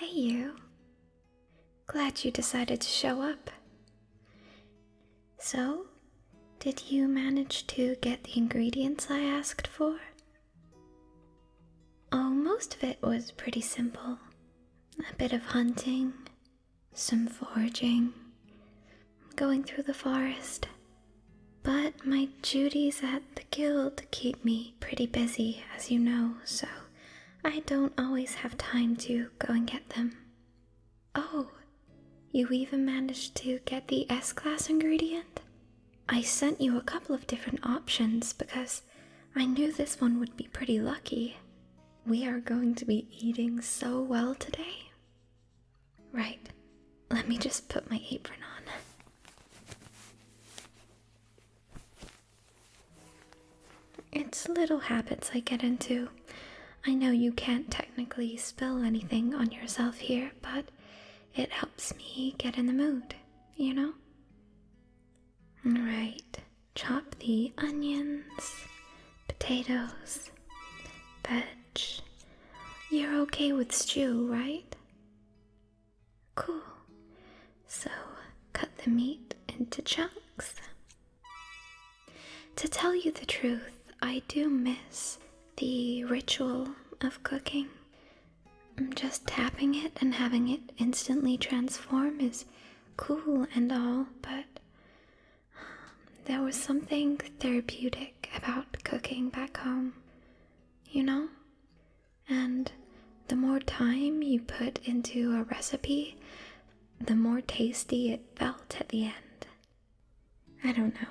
Hey you. Glad you decided to show up. So, did you manage to get the ingredients I asked for? Oh, most of it was pretty simple. A bit of hunting, some foraging, going through the forest. But my duties at the guild keep me pretty busy, as you know, so I don't always have time to go and get them. Oh, you even managed to get the S-class ingredient? I sent you a couple of different options because I knew this one would be pretty lucky. We are going to be eating so well today. Right, let me just put my apron on. It's little habits I get into. I know you can't technically spill anything on yourself here, but it helps me get in the mood, you know? Right, chop the onions, potatoes, veg. You're okay with stew, right? Cool. So, cut the meat into chunks. To tell you the truth, I do miss the ritual of cooking. Just tapping it and having it instantly transform is cool and all, but there was something therapeutic about cooking back home, you know? And the more time you put into a recipe, the more tasty it felt at the end. I don't know.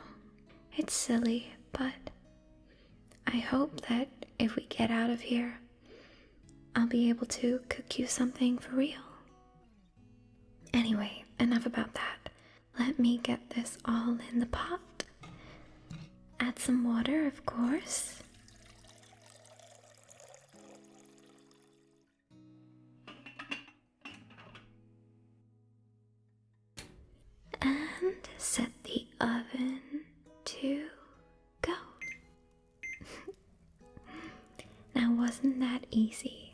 It's silly, but I hope that if we get out of here, I'll be able to cook you something for real. Anyway, enough about that. Let me get this all in the pot. Add some water, of course. And set the oven to go. Now, wasn't that easy?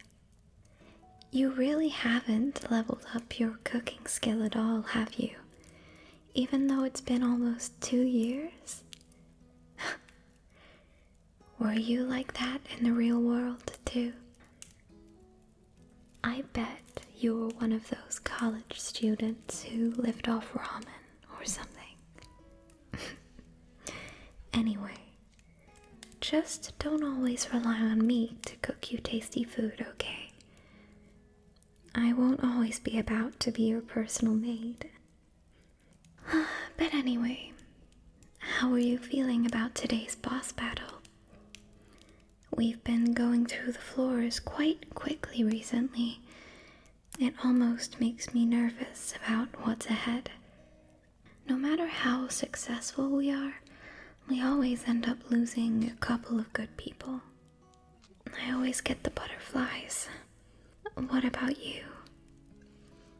You really haven't leveled up your cooking skill at all, have you? Even though it's been almost 2 years? Were you like that in the real world too? I bet you were one of those college students who lived off ramen or something. Anyway, just don't always rely on me to cook you tasty food, okay? I won't always be about to be your personal maid. But anyway, how are you feeling about today's boss battle? We've been going through the floors quite quickly recently. It almost makes me nervous about what's ahead. No matter how successful we are, we always end up losing a couple of good people. I always get the butterflies. What about you?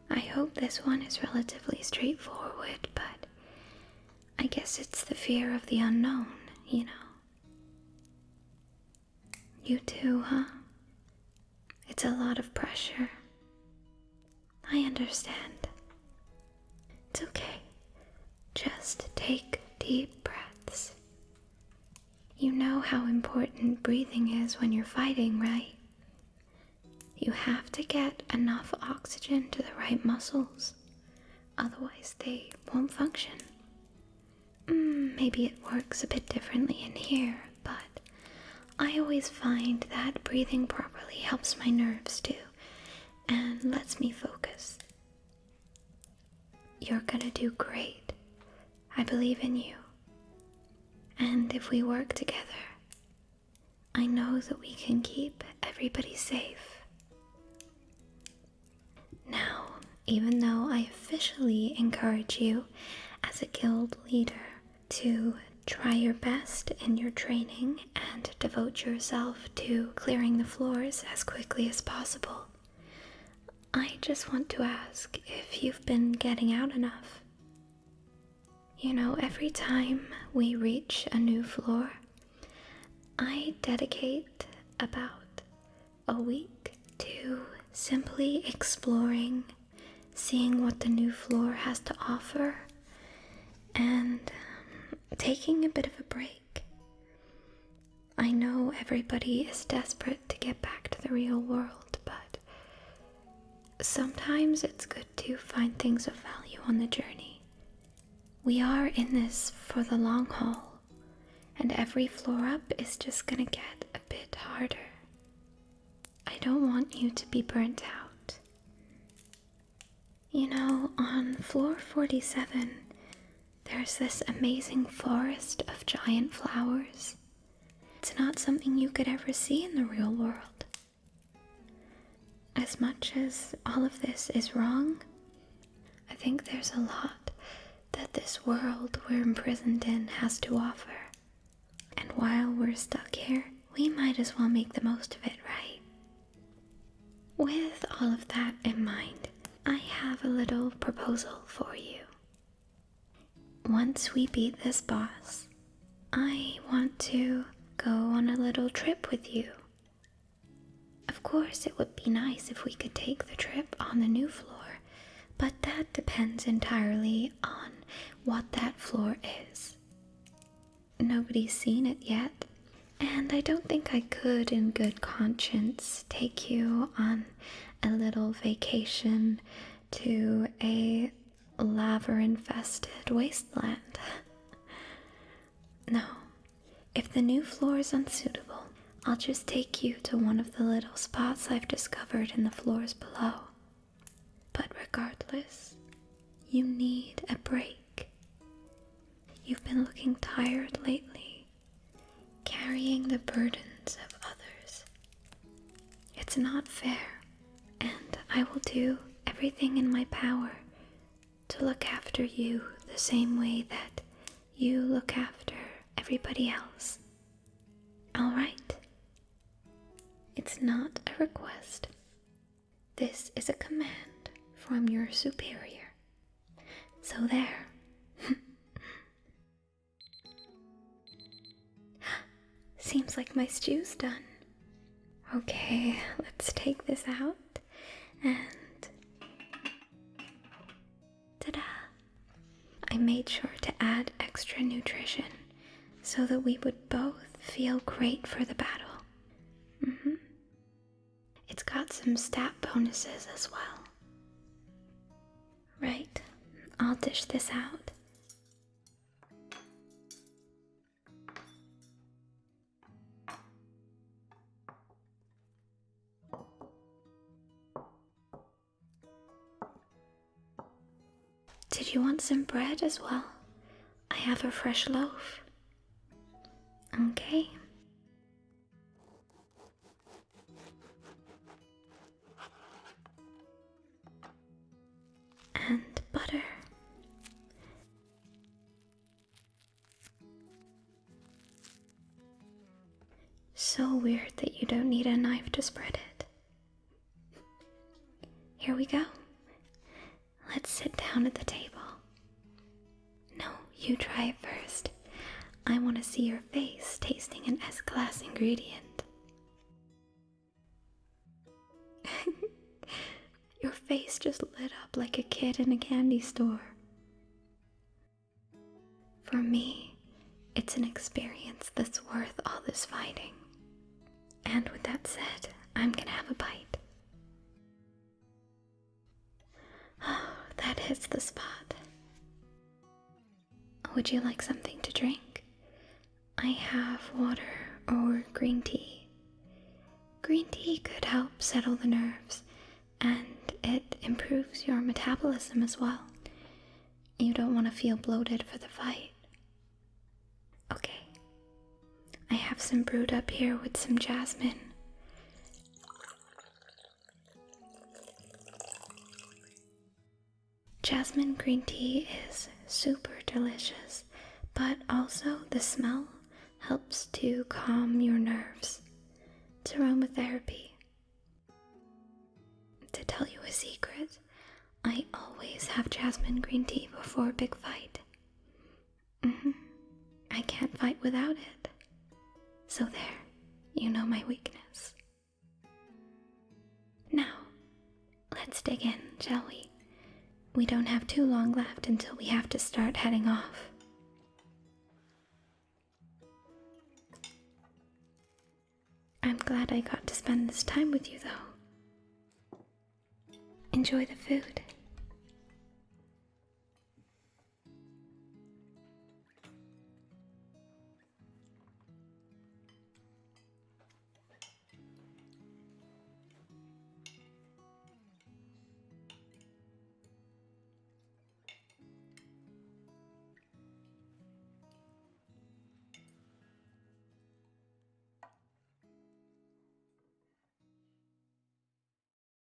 I hope this one is relatively straightforward, but I guess it's the fear of the unknown, you know. You too, huh? It's a lot of pressure. I understand. It's okay. Just take deep breaths. You know how important breathing is when you're fighting, right? You have to get enough oxygen to the right muscles. Otherwise, they won't function. Maybe it works a bit differently in here, but I always find that breathing properly helps my nerves too, and lets me focus. You're gonna do great. I believe in you. And if we work together, I know that we can keep everybody safe. Now, even though I officially encourage you as a guild leader to try your best in your training and devote yourself to clearing the floors as quickly as possible, I just want to ask if you've been getting out enough. You know, every time we reach a new floor, I dedicate about a week to simply exploring, seeing what the new floor has to offer, and taking a bit of a break. I know everybody is desperate to get back to the real world, but sometimes it's good to find things of value on the journey. We are in this for the long haul, and every floor up is just gonna get a bit harder. I don't want you to be burnt out. You know, on floor 47, there's this amazing forest of giant flowers. It's not something you could ever see in the real world. As much as all of this is wrong, I think there's a lot that this world we're imprisoned in has to offer. And while we're stuck here, we might as well make the most of it, right? With all of that in mind, I have a little proposal for you. Once we beat this boss, I want to go on a little trip with you. Of course, it would be nice if we could take the trip on the new floor, but that depends entirely on what that floor is. Nobody's seen it yet, and I don't think I could in good conscience take you on a little vacation to a lava-infested wasteland. No. If the new floor is unsuitable, I'll just take you to one of the little spots I've discovered in the floors below. But regardless, you need a break. You've been looking tired lately, carrying the burdens of others. It's not fair, and I will do everything in my power to look after you the same way that you look after everybody else. All right? It's not a request. This is a command from your superior. So there. Seems like my stew's done. Okay, let's take this out and ta-da! I made sure to add extra nutrition so that we would both feel great for the battle. It's got some stat bonuses as well. Right, I'll dish this out. Did you want some bread as well? I have a fresh loaf. Okay. And butter. So weird that you don't need a knife to spread it. Here we go. Let's sit down at the table. No, you try it first. I want to see your face tasting an S-class ingredient. Your face just lit up like a kid in a candy store. For me, it's an experience that's worth all this fighting. And with that said, I'm gonna have a bite. Oh, that hits the spot. Would you like something to drink? I have water or green tea. Green tea could help settle the nerves, and it improves your metabolism as well. You don't want to feel bloated for the fight. Okay, I have some brewed up here with some jasmine. Jasmine green tea is super delicious, but also the smell helps to calm your nerves. It's aromatherapy. To tell you a secret, I always have jasmine green tea before a big fight. I can't fight without it. So there, you know my weakness. Now, Let's dig in, shall we? We don't have too long left until we have to start heading off. I'm glad I got to spend this time with you, though. Enjoy the food.